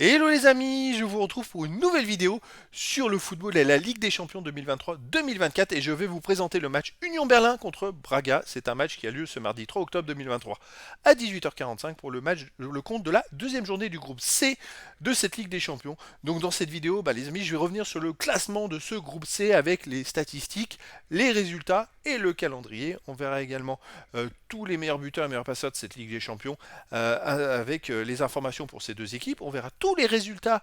Hello les amis, je vous retrouve pour une nouvelle vidéo sur le football et la Ligue des Champions 2023-2024 et je vais vous présenter le match Union Berlin contre Braga. C'est un match qui a lieu ce mardi 3 octobre 2023 à 18h45 pour le compte de la deuxième journée du groupe C de cette Ligue des Champions. Donc dans cette vidéo, les amis, je vais revenir sur le classement de ce groupe C avec les statistiques, les résultats et le calendrier. On verra également tous les meilleurs buteurs et meilleurs passeurs de cette Ligue des Champions avec les informations pour ces deux équipes. On verra tous les résultats,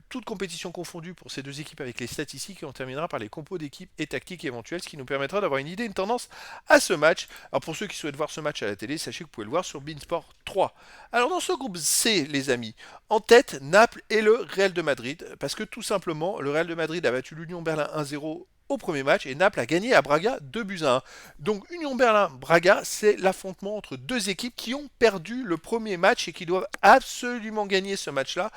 toutes compétitions confondues pour ces deux équipes avec les statistiques et on terminera par les compos d'équipes et tactiques éventuelles, ce qui nous permettra d'avoir une idée, une tendance à ce match. Alors pour ceux qui souhaitent voir ce match à la télé, sachez que vous pouvez le voir sur Beansport 3. Alors dans ce groupe C, les amis, en tête, Naples et le Real de Madrid, parce que tout simplement, le Real de Madrid a battu l'Union Berlin 1-0 au premier match et Naples a gagné à Braga 2-1. Donc Union Berlin-Braga, c'est l'affrontement entre deux équipes qui ont perdu le premier match et qui doivent absolument gagner ce match-là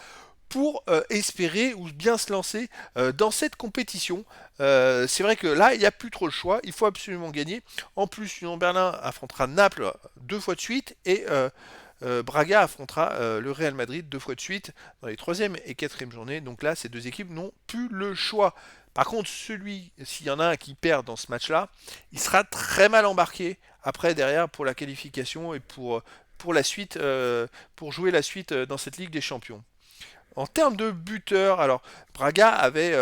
pour espérer ou bien se lancer dans cette compétition. C'est vrai que là, il n'y a plus trop le choix, il faut absolument gagner. En plus, Union Berlin affrontera Naples deux fois de suite et Braga affrontera le Real Madrid deux fois de suite dans les troisième et quatrième journées. Donc là, ces deux équipes n'ont plus le choix. Par contre, s'il y en a un qui perd dans ce match-là, il sera très mal embarqué après derrière pour la qualification et pour la suite, pour jouer la suite dans cette Ligue des Champions. En termes de buteurs, alors Braga avait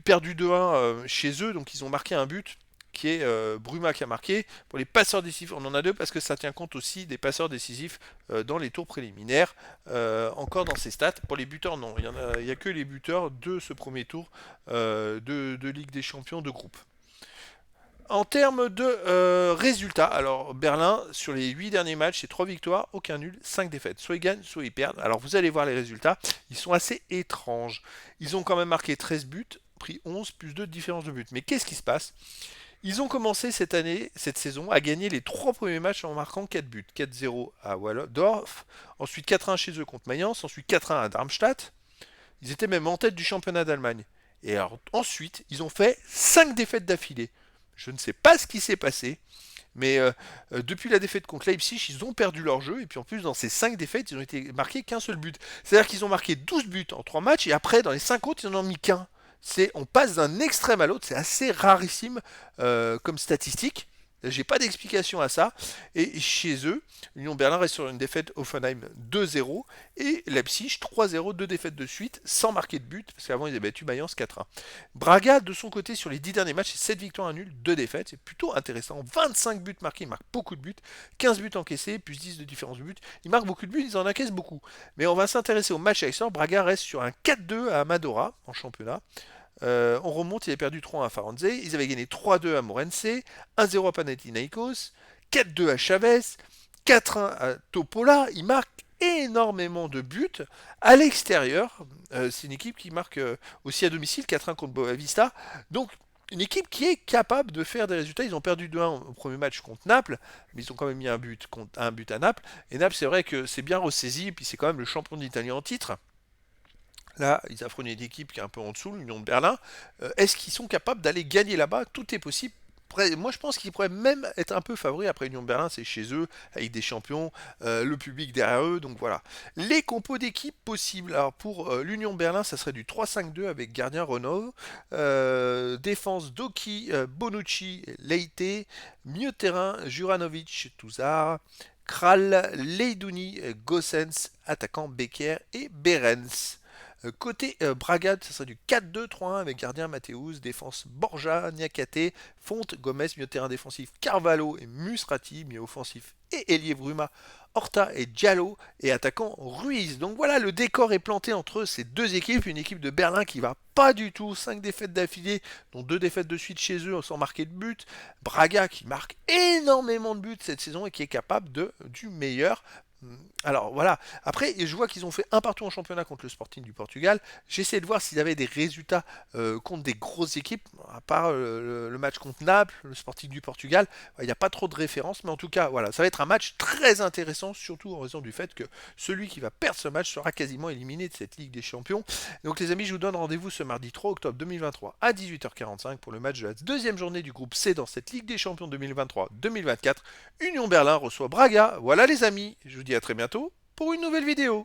perdu 2-1 chez eux, donc ils ont marqué un but qui est Bruma qui a marqué. Pour les passeurs décisifs, on en a deux parce que ça tient compte aussi des passeurs décisifs dans les tours préliminaires. Encore dans ces stats. Pour les buteurs, non. Il y a que les buteurs de ce premier tour de Ligue des Champions de groupe. En termes de résultats, alors Berlin, sur les 8 derniers matchs, c'est 3 victoires, aucun nul, 5 défaites. Soit ils gagnent, soit ils perdent. Alors vous allez voir les résultats, ils sont assez étranges. Ils ont quand même marqué 13 buts, pris 11 plus 2 de différence de but. Mais qu'est-ce qui se passe? Ils ont commencé cette saison, à gagner les 3 premiers matchs en marquant 4 buts. 4-0 à Walldorf, ensuite 4-1 chez eux contre Mayence, ensuite 4-1 à Darmstadt. Ils étaient même en tête du championnat d'Allemagne. Et alors, ensuite, ils ont fait 5 défaites d'affilée. Je ne sais pas ce qui s'est passé, mais depuis la défaite contre Leipzig, ils ont perdu leur jeu. Et puis en plus, dans ces 5 défaites, ils ont été marqués qu'un seul but. C'est-à-dire qu'ils ont marqué 12 buts en 3 matchs, et après, dans les 5 autres, ils n'en ont mis qu'un. On passe d'un extrême à l'autre, c'est assez rarissime comme statistique. J'ai pas d'explication à ça. Et chez eux, Union Berlin reste sur une défaite Hoffenheim 2-0 et Leipzig 3-0, deux défaites de suite sans marquer de but parce qu'avant ils avaient battu Mayence 4-1. Braga de son côté sur les 10 derniers matchs, c'est 7 victoires, un nul, 2 défaites. C'est plutôt intéressant. 25 buts marqués, ils marquent beaucoup de buts. 15 buts encaissés, plus 10 de différence de but. Ils marquent beaucoup de buts, ils en encaissent beaucoup. Mais on va s'intéresser au match extérieur. Braga reste sur un 4-2 à Amadora en championnat. On remonte, il avait perdu 3-1 à Farenze, ils avaient gagné 3-2 à Morense, 1-0 à Panathinaikos, 4-2 à Chavez, 4-1 à Topola. Ils marquent énormément de buts à l'extérieur. C'est une équipe qui marque aussi à domicile, 4-1 contre Boavista. Donc une équipe qui est capable de faire des résultats. Ils ont perdu 2-1 au premier match contre Naples, mais ils ont quand même mis un but à Naples. Et Naples, c'est vrai que c'est bien ressaisi, et puis c'est quand même le champion d'Italie en titre. Là, ils affrontent une équipe qui est un peu en dessous, l'Union de Berlin. Est-ce qu'ils sont capables d'aller gagner là-bas? Tout est possible. Moi, je pense qu'ils pourraient même être un peu favoris. Après, Union de Berlin, c'est chez eux, avec des champions, le public derrière eux. Donc voilà. Les compos d'équipe possibles. Alors pour l'Union de Berlin, ça serait du 3-5-2 avec gardien Renaud. Défense Doki, Bonucci, Leite. Milieu de terrain, Juranovic, Touzard. Kral, Leidouni, Gossens, attaquant Becker et Berens. Côté Braga, ça serait du 4-2-3-1 avec gardien Mathéus, défense Borja, Niakate, Fonte, Gomez, milieu de terrain défensif Carvalho et Musrati, milieu offensif et ailier Bruma, Horta et Diallo et attaquant Ruiz. Donc voilà, le décor est planté entre ces deux équipes, une équipe de Berlin qui va pas du tout, 5 défaites d'affilée, dont 2 défaites de suite chez eux sans marquer de but, Braga qui marque énormément de buts cette saison et qui est capable du meilleur. Alors voilà, après je vois qu'ils ont fait un partout en championnat contre le Sporting du Portugal. J'essaie de voir s'ils avaient des résultats contre des grosses équipes, à part le match contre Naples, le Sporting du Portugal. Il n'y a pas trop de références, mais en tout cas, voilà, ça va être un match très intéressant, surtout en raison du fait que celui qui va perdre ce match sera quasiment éliminé de cette Ligue des Champions. Donc les amis, je vous donne rendez-vous ce mardi 3 octobre 2023 à 18h45 pour le match de la deuxième journée du groupe C dans cette Ligue des Champions 2023-2024. Union Berlin reçoit Braga. Voilà les amis, je vous dis à très bientôt pour une nouvelle vidéo.